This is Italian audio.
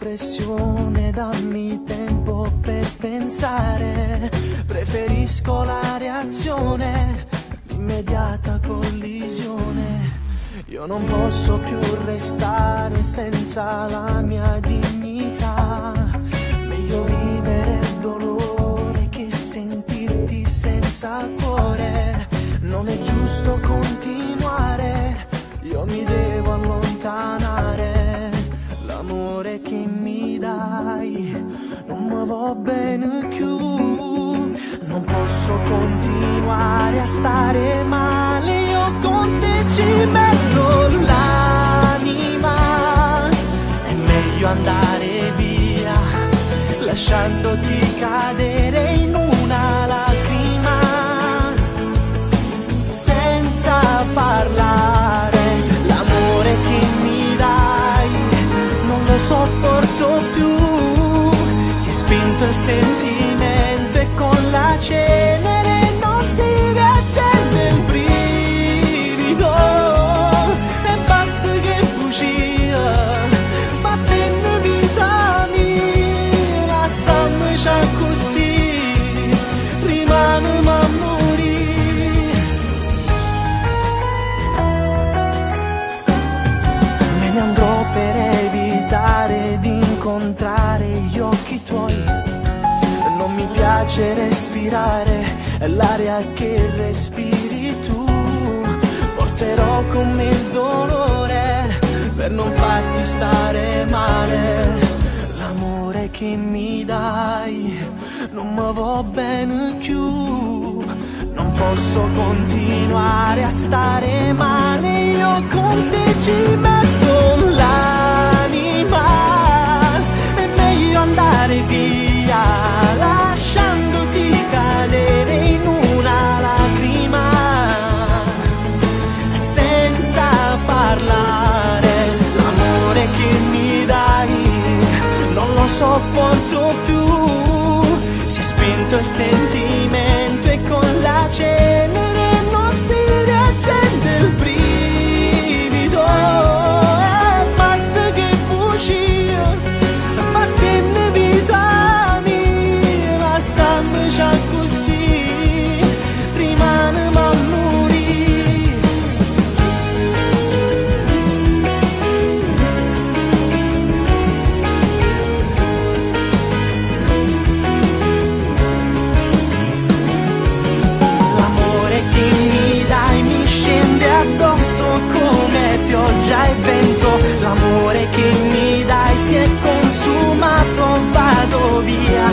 depressione, dammi tempo per pensare. Preferisco la reazione, l'immediata collisione. Io non posso più restare senza la mia dignità. Meglio vivere il dolore che sentirti senza cuore. Non è giusto continuare, io mi devo allontanare. L'amore che mi dai non mi va bene più. Non posso continuare a stare male, io con te ci metto l'anima. È meglio andare via, lasciandoti cadere in una lacrima, senza parlare. L'amore che mi dai non lo sopporto più. Si è spento il sentimento e con la cenere non si riaccende il brivido. E basta che bugia, battendo vita mia, lasciami già così, rimane a morire. Me ne andrò per evitare di incontrare gli occhi tuoi. Non mi piace respirare l'aria che respiri tu. Porterò con me il dolore per non farti stare male. L'amore che mi dai non mi va bene più. Non posso continuare a stare male, io con te ci metto l'anima. È meglio andare via, lasciandoti cadere in una lacrima, senza parlare. L'amore che mi dai non lo sopporto più. Si è spento il sentimento e con la cenere non si riaccende il brivido. E basta che bugia, battendo vita mia, lasciami già così, rimane a morire. L'amore che mi dai mi scende addosso come pioggia e vento. L'amore che mi dai si è consumato, vado via